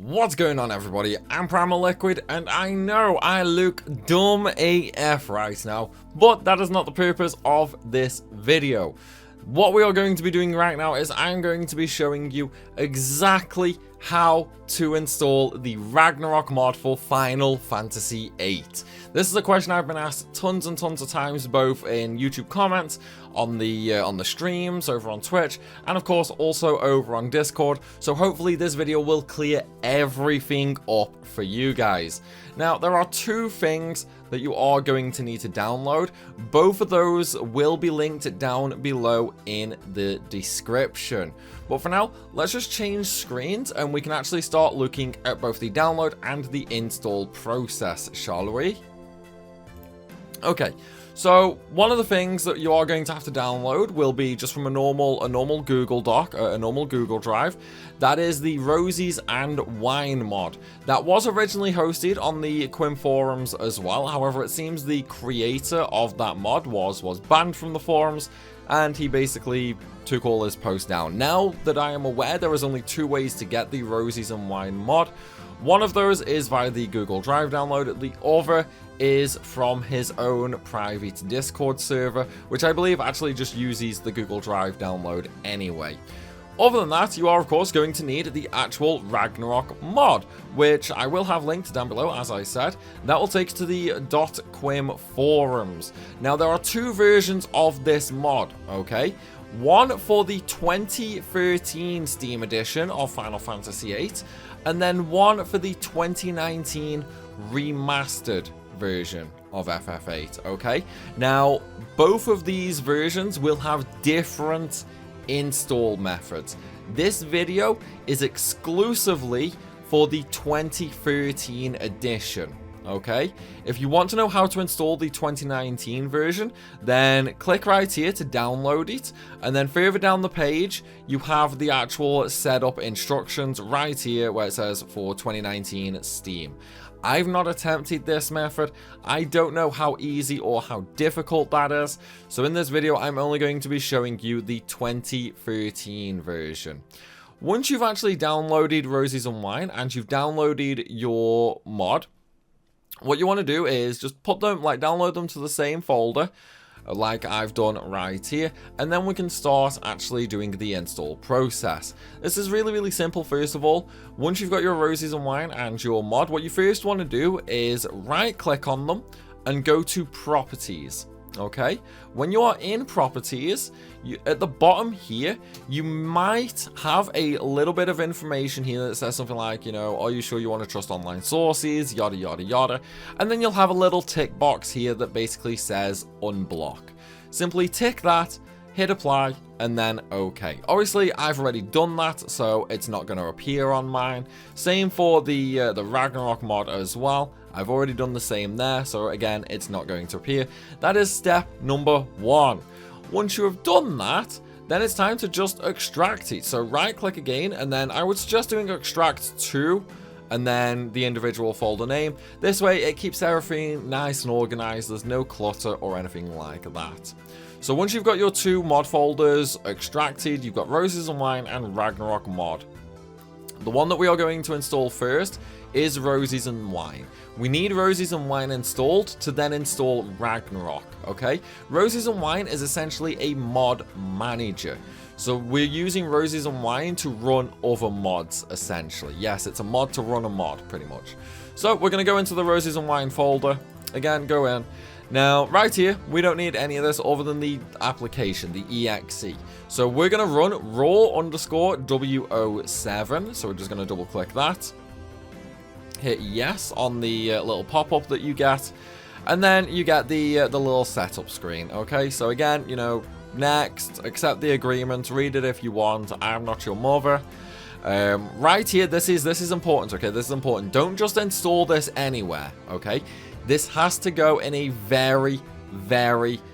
What's going on, everybody? I'm Primalliquid, and I know I look dumb AF right now, but that is not the purpose of this video. What we are going to be doing right now is I'm going to be showing you exactly how to install the Ragnarok mod for Final Fantasy VIII. This is a question I've been asked tons and tons of times, both in YouTube comments, on the streams, over on Twitch, and of course also over on Discord. So hopefully this video will clear everything up for you guys. Now, there are two things that you are going to need to download. Both of those will be linked down below in the description. But for now, let's just change screens and we can actually start looking at both the download and the install process, shall we? Okay, so one of the things that you are going to have to download will be just from a normal Google Doc, a normal Google Drive. That is the Rosies and Wine mod. That was originally hosted on the Requiem forums as well. However, it seems the creator of that mod was banned from the forums, and he basically took all his posts down. Now that I am aware, there is only two ways to get the Rosies and Wine mod. One of those is via the Google Drive download. The other is from his own private Discord server, which I believe actually just uses the Google Drive download anyway. Other than that, you are of course going to need the actual Ragnarok mod, which I will have linked down below, as I said. That will take you to the .quim forums. Now, there are two versions of this mod, okay? One for the 2013 Steam edition of Final Fantasy VIII, and then one for the 2019 remastered version of FF8, okay? Now, both of these versions will have different install methods. This video is exclusively for the 2013 edition, okay? If you want to know how to install the 2019 version, then click right here to download it, and then further down the page you have the actual setup instructions right here where it says for 2019 Steam. I've not attempted this method. I don't know how easy or how difficult that is. So in this video, I'm only going to be showing you the 2013 version. Once you've actually downloaded Rosies and Wine and you've downloaded your mod, what you want to do is just put them, download them to the same folder like I've done right here, and then we can start actually doing the install process. This is really simple. First of all, once you've got your Rosies and Wine and your mod, what you first want to do is right click on them and go to properties. Okay, when you are in properties, at the bottom here, you might have a little bit of information here that says something like, you know, are you sure you want to trust online sources, yada yada yada, and then you'll have a little tick box here that basically says unblock. Simply tick that, hit apply, and then okay. Obviously, I've already done that, so it's not going to appear on mine. Same for the Ragnarok mod as well. I've already done the same there, so again, it's not going to appear. That is step number one. Once you have done that, then it's time to just extract it. So right click again, and then I would suggest doing extract to, and then the individual folder name. This way it keeps everything nice and organized. There's no clutter or anything like that. So once you've got your two mod folders extracted, you've got Rosies and Wine and Ragnarok mod. The one that we are going to install first is Rosies and Wine. We need Rosies and Wine installed to then install Ragnarok, okay? Rosies and Wine is essentially a mod manager. So we're using Rosies and Wine to run other mods, essentially. Yes, it's a mod to run a mod, pretty much. So we're going to go into the Rosies and Wine folder. Again, go in. Now, right here, we don't need any of this other than the application, the exe. So we're going to run raw_wo7. So we're just going to double click that. Hit yes on the little pop-up that you get. And then you get the little setup screen. Okay, so again, you know, next, accept the agreement, read it if you want. I'm not your mother. Right here, this is important, okay? This is important. Don't just install this anywhere, okay? This has to go in a very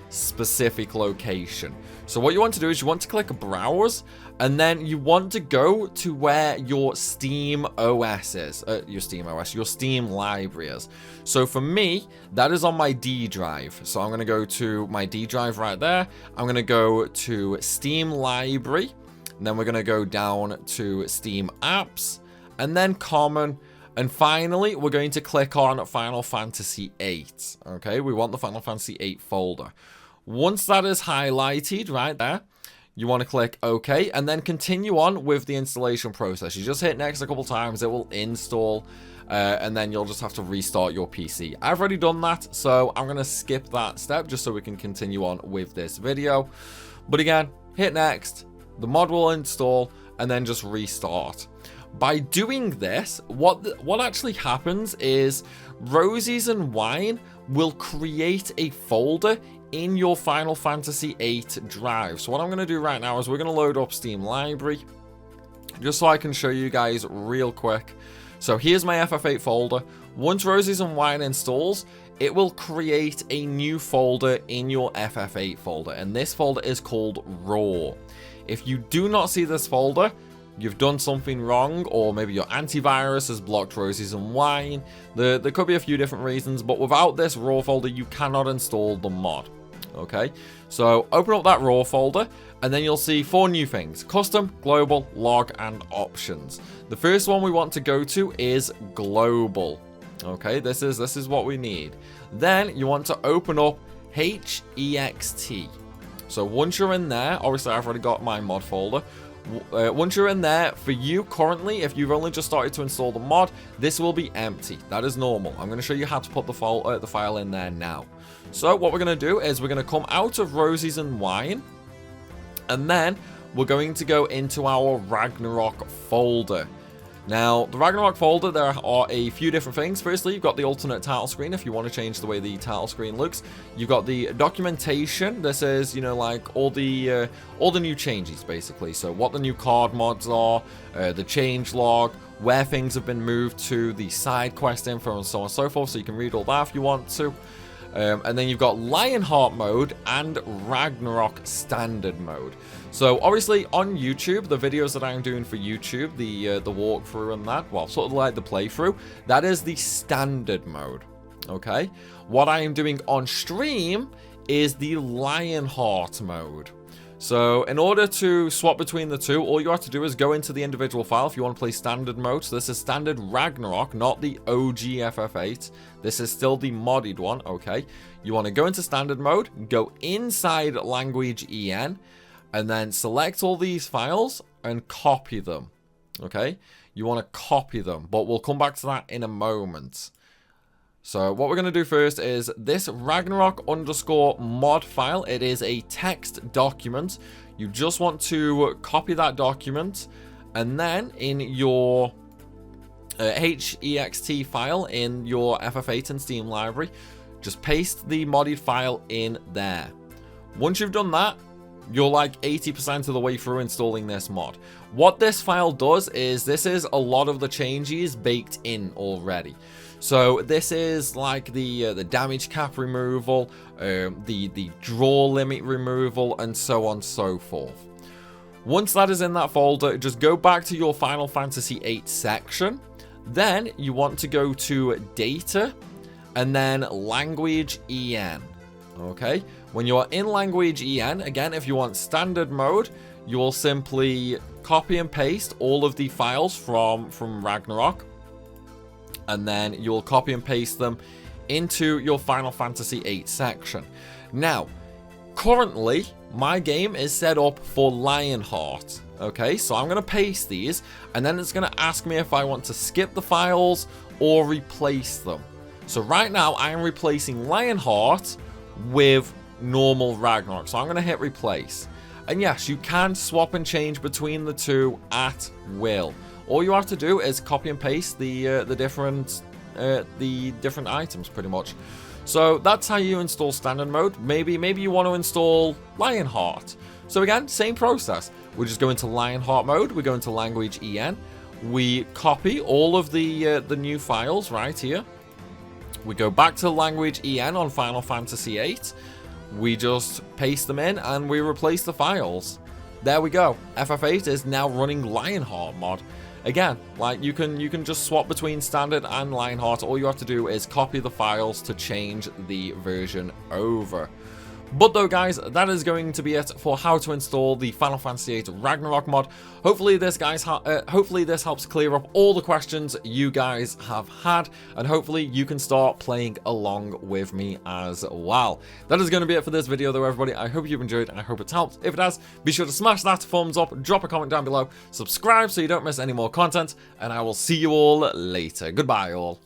specific location. So what you want to do is you want to click browse, and then you want to go to where your Steam OS is, your Steam library is. So for me, that is on my D drive. So I'm going to go to my D drive right there. I'm going to go to Steam library, and then we're going to go down to Steam apps, and then common, and finally we're going to click on Final Fantasy VIII. Okay, we want the Final Fantasy VIII folder. Once that is highlighted right there, you want to click OK, and then continue on with the installation process. You just hit next a couple times, it will install, and then you'll just have to restart your PC. I've already done that, so I'm going to skip that step just so we can continue on with this video. But again, hit next, the mod will install, and then just restart. By doing this, what actually happens is Rosies and Wine will create a folder in your Final Fantasy VIII drive. So what I'm going to do right now is we're going to load up Steam Library, just so I can show you guys real quick. So here's my FF8 folder. Once Rosies and Wine installs, it will create a new folder in your FF8 folder, and this folder is called Raw. If you do not see this folder, you've done something wrong, or maybe your antivirus has blocked Rosies and Wine. There could be a few different reasons, but without this raw folder, you cannot install the mod. Okay, so open up that raw folder, and then you'll see 4 new things: custom, global, log, and options. The first one we want to go to is global. Okay, this is what we need. Then you want to open up HEXT. So once you're in there, obviously I've already got my mod folder. Once you're in there, for you currently, if you've only just started to install the mod, this will be empty. That is normal. I'm going to show you how to put the file in there now. So what we're going to do is we're going to come out of Rosies and Wine, and then we're going to go into our Ragnarok folder. Now, the Ragnarok folder, there are a few different things. Firstly, you've got the alternate title screen if you want to change the way the title screen looks. You've got the documentation. This is, you know, like all the new changes, basically. So what the new card mods are, the change log, where things have been moved to, the side quest info, and so on and so forth. So you can read all that if you want to. And then you've got Lionheart mode and Ragnarok standard mode. So obviously on YouTube, the videos that I'm doing for YouTube, the walkthrough and that, well, sort of like the playthrough, that is the standard mode. Okay, what I am doing on stream is the Lionheart mode. So in order to swap between the two, all you have to do is go into the individual file if you want to play standard mode. So this is standard Ragnarok, not the OG FF8. This is still the modded one, okay? You want to go into standard mode, go inside language EN, and then select all these files and copy them, okay? You want to copy them, but we'll come back to that in a moment. So what we're going to do first is this Ragnarok _ mod file. It is a text document. You just want to copy that document, and then in your HEXT file in your FF8 and Steam library, just paste the modded file in there. Once you've done that, you're like 80% of the way through installing this mod. What this file does is this is a lot of the changes baked in already. So this is like the damage cap removal, the draw limit removal, and so on and so forth. Once that is in that folder, just go back to your Final Fantasy VIII section. Then you want to go to data and then language EN. Okay, when you're in language EN, again, if you want standard mode, you will simply copy and paste all of the files from Ragnarok, and then you'll copy and paste them into your Final Fantasy VIII section. Now, currently, my game is set up for Lionheart. Okay, so I'm going to paste these, and then it's going to ask me if I want to skip the files or replace them. So right now, I am replacing Lionheart with normal Ragnarok. So I'm going to hit replace. And yes, you can swap and change between the two at will. All you have to do is copy and paste the different items, pretty much. So that's how you install standard mode. Maybe you want to install Lionheart. So again, same process. We just go into Lionheart mode. We go into language EN. We copy all of the new files right here. We go back to language EN on Final Fantasy VIII. We just paste them in and we replace the files. There we go. FF8 is now running Lionheart mod. Again, like you can just swap between standard and Lionheart. All you have to do is copy the files to change the version over. But though guys, that is going to be it for how to install the Final Fantasy VIII Ragnarok mod. Hopefully this helps clear up all the questions you guys have had, and hopefully you can start playing along with me as well. That is going to be it for this video though, everybody. I hope you've enjoyed and I hope it's helped. If it has, be sure to smash that thumbs up, drop a comment down below, subscribe so you don't miss any more content, and I will see you all later. Goodbye all.